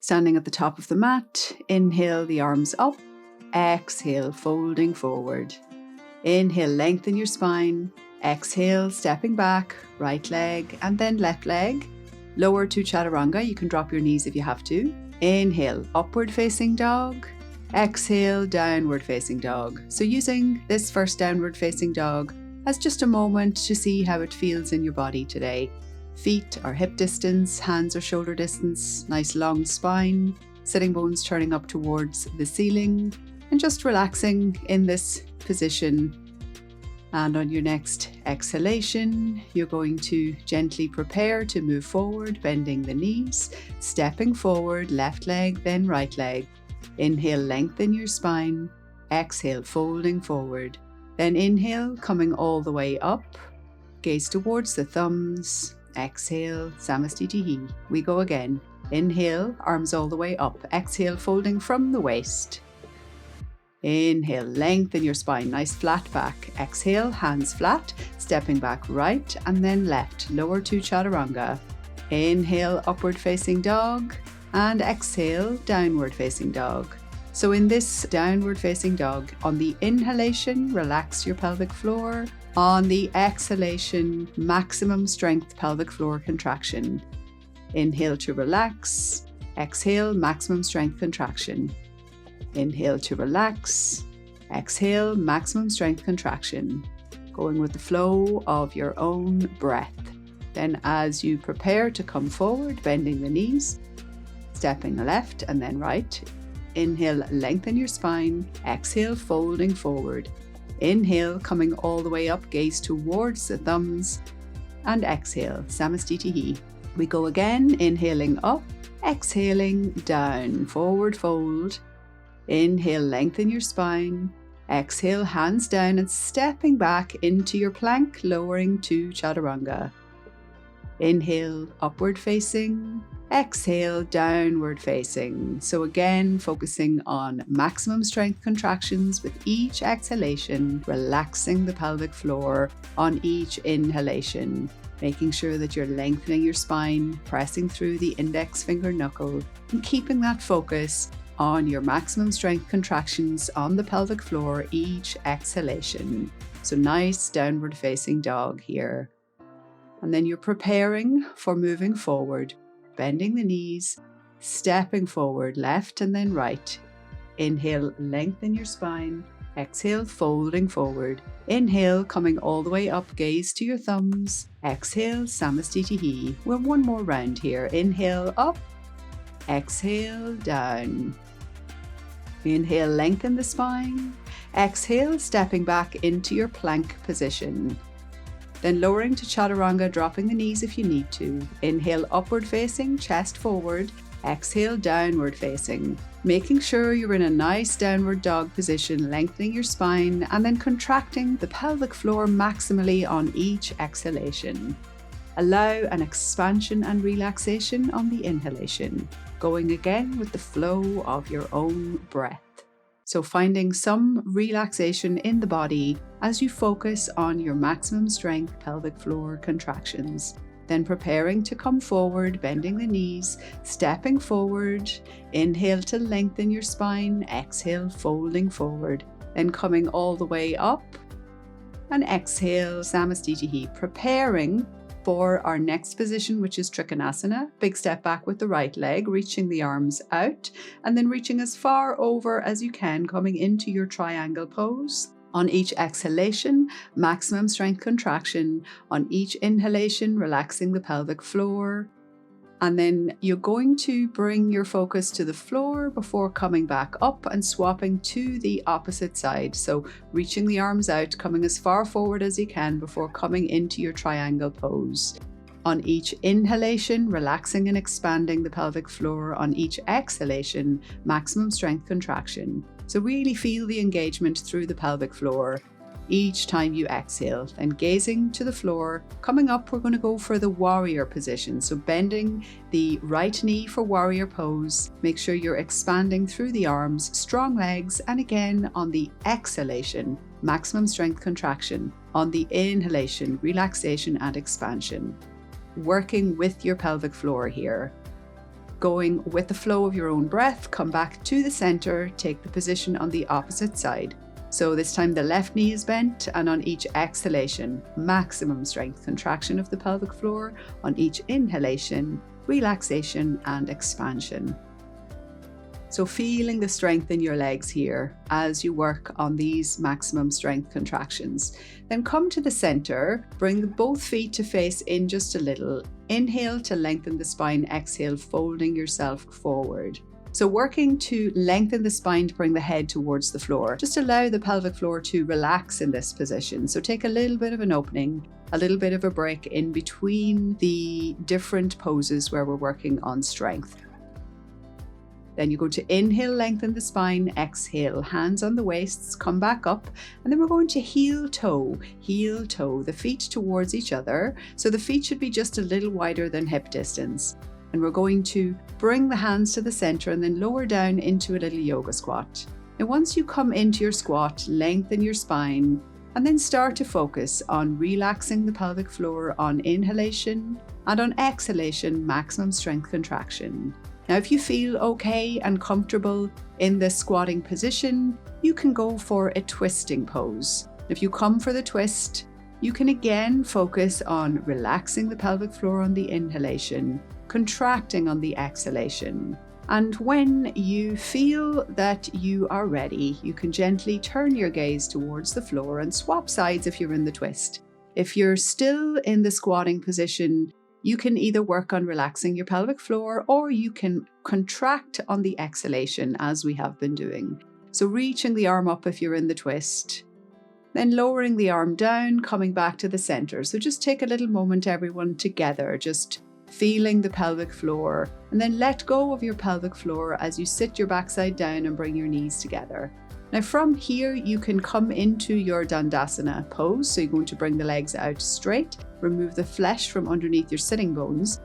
Standing at the top of the mat, inhale the arms up, exhale folding forward. Inhale, lengthen your spine, exhale stepping back, right leg and then left leg. Lower to chaturanga, you can drop your knees if you have to. Inhale, upward facing dog, exhale, downward facing dog. So using this first downward facing dog as just a moment to see how it feels in your body today. Feet are hip distance, hands are shoulder distance, nice long spine, sitting bones turning up towards the ceiling, and just relaxing in this position. And on your next exhalation, you're going to gently prepare to move forward, bending the knees, stepping forward, left leg, then right leg. Inhale, lengthen your spine, exhale, folding forward. Then inhale, coming all the way up, gaze towards the thumbs. Exhale, samastitihi. We go again. Inhale, arms all the way up. Exhale, folding from the waist. Inhale, lengthen your spine, nice flat back. Exhale, hands flat, stepping back right and then left, lower to chaturanga. Inhale, upward facing dog, and exhale, downward facing dog. So in this downward facing dog, on the inhalation, relax your pelvic floor. On the exhalation, maximum strength pelvic floor contraction. Inhale to relax. Exhale, maximum strength contraction. Inhale to relax. Exhale, maximum strength contraction. Going with the flow of your own breath. Then as you prepare to come forward, bending the knees, stepping left and then right. Inhale, lengthen your spine. Exhale, folding forward. Inhale, coming all the way up, gaze towards the thumbs, and exhale, samastitihi. We go again, inhaling up, exhaling down, forward fold. Inhale, lengthen your spine. Exhale, hands down and stepping back into your plank, lowering to chaturanga. Inhale, upward facing. Exhale, downward facing. So again, focusing on maximum strength contractions with each exhalation, relaxing the pelvic floor on each inhalation, making sure that you're lengthening your spine, pressing through the index finger knuckle, and keeping that focus on your maximum strength contractions on the pelvic floor each exhalation. So nice downward facing dog here. And then you're preparing for moving forward. Bending the knees, stepping forward, left and then right. Inhale, lengthen your spine. Exhale, folding forward. Inhale, coming all the way up, gaze to your thumbs. Exhale, samastitihi. We're one more round here. Inhale, up. Exhale, down. Inhale, lengthen the spine. Exhale, stepping back into your plank position. Then lowering to chaturanga, dropping the knees if you need to. Inhale, upward facing, chest forward. Exhale, downward facing. Making sure you're in a nice downward dog position, lengthening your spine and then contracting the pelvic floor maximally on each exhalation. Allow an expansion and relaxation on the inhalation, going again with the flow of your own breath. So finding some relaxation in the body as you focus on your maximum strength pelvic floor contractions. Then preparing to come forward, bending the knees, stepping forward. Inhale to lengthen your spine, exhale, folding forward. Then coming all the way up and exhale, samastitihi, preparing for our next position, which is Trikhanasana. Big step back with the right leg, reaching the arms out and then reaching as far over as you can, coming into your triangle pose. On each exhalation, maximum strength contraction. On each inhalation, relaxing the pelvic floor. And then you're going to bring your focus to the floor before coming back up and swapping to the opposite side. So reaching the arms out, coming as far forward as you can before coming into your triangle pose. On each inhalation, relaxing and expanding the pelvic floor. On each exhalation, maximum strength contraction. So really feel the engagement through the pelvic floor each time you exhale. And gazing to the floor, coming up, we're going to go for the warrior position. So bending the right knee for warrior pose. Make sure you're expanding through the arms, strong legs, and again on the exhalation, maximum strength contraction. On the inhalation, relaxation and expansion. Working with your pelvic floor here. Going with the flow of your own breath, come back to the center, take the position on the opposite side. So this time the left knee is bent, and on each exhalation, maximum strength contraction of the pelvic floor. On each inhalation, relaxation and expansion. So feeling the strength in your legs here as you work on these maximum strength contractions. Then come to the center, bring both feet to face in just a little. Inhale to lengthen the spine, exhale, folding yourself forward. So working to lengthen the spine to bring the head towards the floor. Just allow the pelvic floor to relax in this position. So take a little bit of an opening, a little bit of a break in between the different poses where we're working on strength. Then you go to inhale, lengthen the spine, exhale, hands on the waists, come back up, and then we're going to heel toe, the feet towards each other. So the feet should be just a little wider than hip distance. And we're going to bring the hands to the center and then lower down into a little yoga squat. And once you come into your squat, lengthen your spine, and then start to focus on relaxing the pelvic floor on inhalation, and on exhalation, maximum strength contraction. Now, if you feel okay and comfortable in this squatting position, you can go for a twisting pose. If you come for the twist, you can again focus on relaxing the pelvic floor on the inhalation, contracting on the exhalation. And when you feel that you are ready, you can gently turn your gaze towards the floor and swap sides if you're in the twist. If you're still in the squatting position, you can either work on relaxing your pelvic floor or you can contract on the exhalation as we have been doing. So reaching the arm up if you're in the twist, then lowering the arm down, coming back to the center. So just take a little moment, everyone, together, just feeling the pelvic floor, and then let go of your pelvic floor as you sit your backside down and bring your knees together. Now from here, you can come into your Dandasana pose. So you're going to bring the legs out straight, remove the flesh from underneath your sitting bones.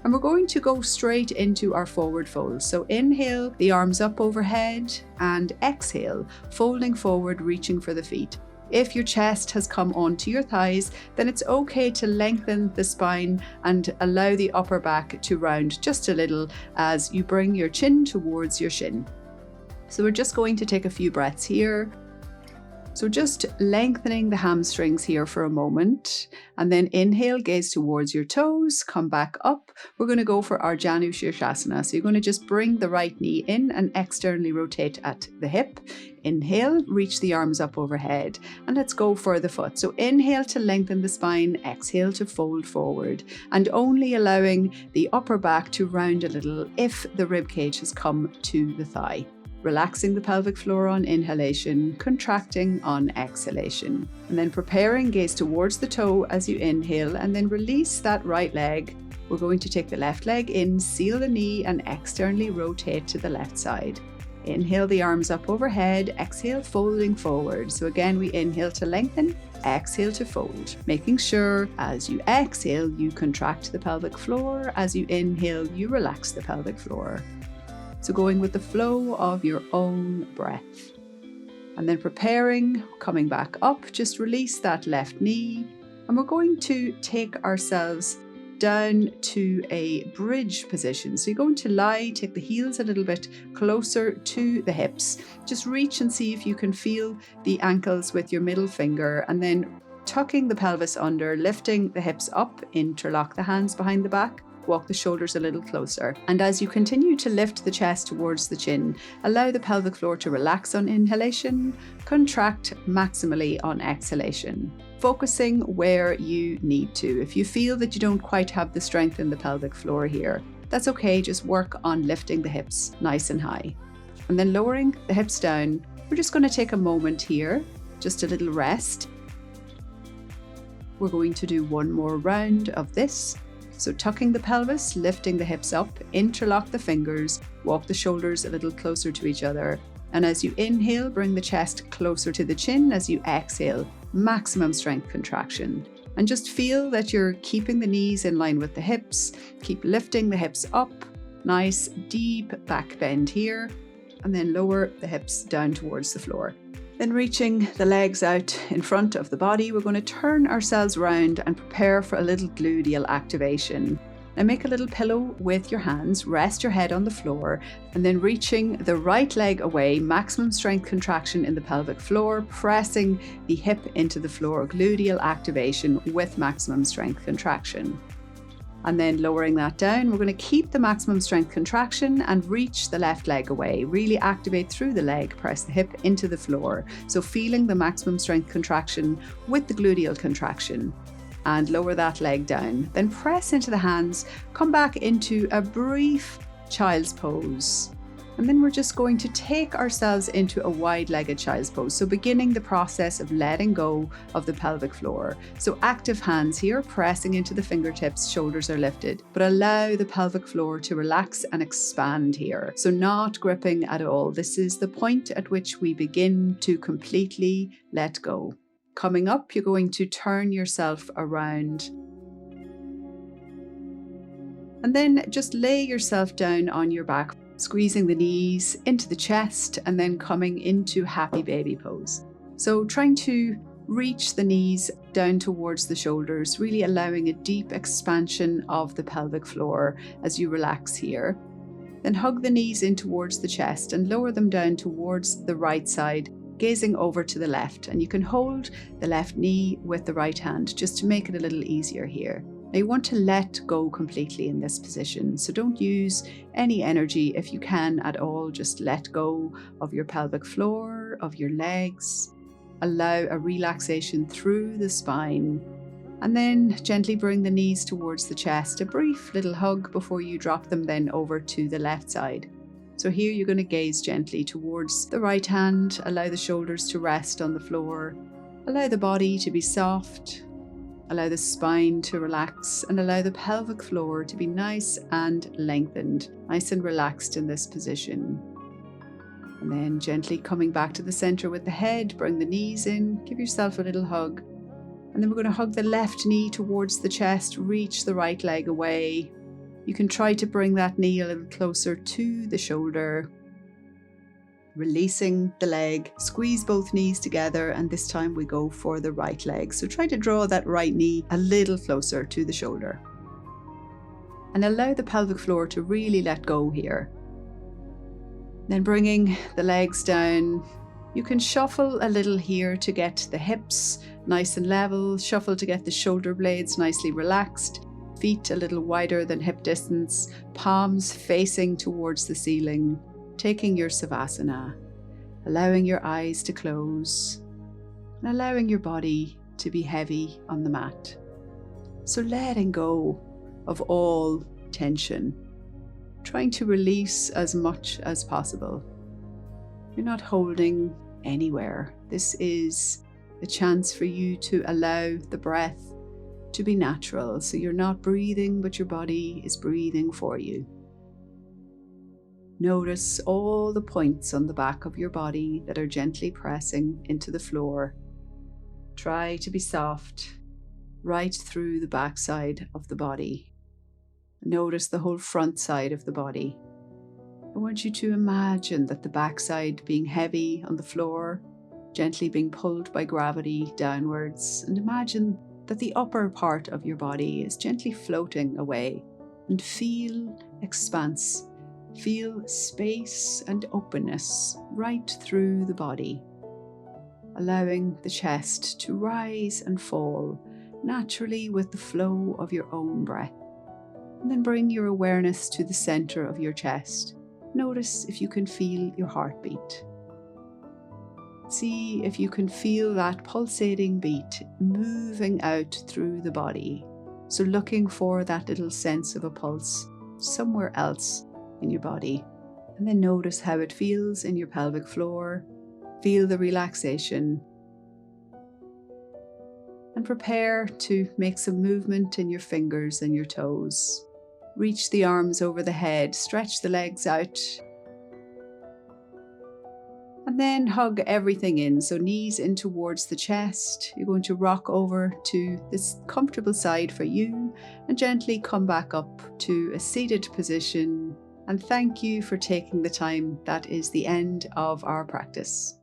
And we're going to go straight into our forward fold. So inhale, the arms up overhead, and exhale, folding forward, reaching for the feet. If your chest has come onto your thighs, then it's okay to lengthen the spine and allow the upper back to round just a little as you bring your chin towards your shin. So we're just going to take a few breaths here. So just lengthening the hamstrings here for a moment, and then inhale, gaze towards your toes, come back up. We're going to go for our Janu Shishasana. So you're going to just bring the right knee in and externally rotate at the hip. Inhale, reach the arms up overhead, and let's go for the foot. So inhale to lengthen the spine, exhale to fold forward, and only allowing the upper back to round a little if the rib cage has come to the thigh. Relaxing the pelvic floor on inhalation, contracting on exhalation. And then preparing, gaze towards the toe as you inhale, and then release that right leg. We're going to take the left leg in, seal the knee, and externally rotate to the left side. Inhale the arms up overhead, exhale folding forward. So again, we inhale to lengthen, exhale to fold. Making sure as you exhale, you contract the pelvic floor. As you inhale, you relax the pelvic floor. So going with the flow of your own breath. And then preparing, coming back up, just release that left knee. And we're going to take ourselves down to a bridge position. So you're going to lie, take the heels a little bit closer to the hips. Just reach and see if you can feel the ankles with your middle finger, and then tucking the pelvis under, lifting the hips up, interlock the hands behind the back. Walk the shoulders a little closer. And as you continue to lift the chest towards the chin, allow the pelvic floor to relax on inhalation, contract maximally on exhalation. Focusing where you need to. If you feel that you don't quite have the strength in the pelvic floor here, that's okay, just work on lifting the hips nice and high. And then lowering the hips down, we're just going to take a moment here, just a little rest. We're going to do one more round of this. So tucking the pelvis, lifting the hips up, interlock the fingers, walk the shoulders a little closer to each other. And as you inhale, bring the chest closer to the chin. As you exhale, maximum strength contraction. And just feel that you're keeping the knees in line with the hips. Keep lifting the hips up. Nice deep back bend here. And then lower the hips down towards the floor. Then reaching the legs out in front of the body, we're going to turn ourselves round and prepare for a little gluteal activation. Now make a little pillow with your hands, rest your head on the floor, and then reaching the right leg away, maximum strength contraction in the pelvic floor, pressing the hip into the floor, gluteal activation with maximum strength contraction. And then lowering that down, we're going to keep the maximum strength contraction and reach the left leg away. Really activate through the leg, press the hip into the floor. So feeling the maximum strength contraction with the gluteal contraction. And lower that leg down. Then press into the hands, come back into a brief child's pose. And then we're just going to take ourselves into a wide-legged child's pose. So beginning the process of letting go of the pelvic floor. So active hands here, pressing into the fingertips, shoulders are lifted, but allow the pelvic floor to relax and expand here. So not gripping at all. This is the point at which we begin to completely let go. Coming up, you're going to turn yourself around. And then just lay yourself down on your back, squeezing the knees into the chest and then coming into happy baby pose. So trying to reach the knees down towards the shoulders, really allowing a deep expansion of the pelvic floor as you relax here. Then hug the knees in towards the chest and lower them down towards the right side, gazing over to the left, and you can hold the left knee with the right hand just to make it a little easier here. Now you want to let go completely in this position, so don't use any energy if you can at all. Just let go of your pelvic floor, of your legs. Allow a relaxation through the spine, and then gently bring the knees towards the chest. A brief little hug before you drop them then over to the left side. So here you're going to gaze gently towards the right hand, allow the shoulders to rest on the floor, allow the body to be soft, allow the spine to relax, and allow the pelvic floor to be nice and lengthened, nice and relaxed in this position. And then gently coming back to the center with the head, bring the knees in, give yourself a little hug. And then we're going to hug the left knee towards the chest, reach the right leg away. You can try to bring that knee a little closer to the shoulder. Releasing the leg, squeeze both knees together, and this time we go for the right leg. So try to draw that right knee a little closer to the shoulder. And allow the pelvic floor to really let go here. Then bringing the legs down, you can shuffle a little here to get the hips nice and level, shuffle to get the shoulder blades nicely relaxed. Feet a little wider than hip distance, palms facing towards the ceiling, taking your savasana, allowing your eyes to close, and allowing your body to be heavy on the mat. So letting go of all tension, trying to release as much as possible. You're not holding anywhere. This is a chance for you to allow the breath to be natural. So you're not breathing, but your body is breathing for you. Notice all the points on the back of your body that are gently pressing into the floor. Try to be soft right through the back side of the body. Notice the whole front side of the body. I want you to imagine that the backside being heavy on the floor, gently being pulled by gravity downwards, and imagine that the upper part of your body is gently floating away, and feel expanse, feel space and openness right through the body, allowing the chest to rise and fall naturally with the flow of your own breath. And then bring your awareness to the center of your chest. Notice if you can feel your heartbeat. See if you can feel that pulsating beat moving out through the body. So looking for that little sense of a pulse somewhere else in your body. And then notice how it feels in your pelvic floor. Feel the relaxation. And prepare to make some movement in your fingers and your toes. Reach the arms over the head, stretch the legs out. And then hug everything in, so knees in towards the chest. You're going to rock over to this comfortable side for you and gently come back up to a seated position. And thank you for taking the time. That is the end of our practice.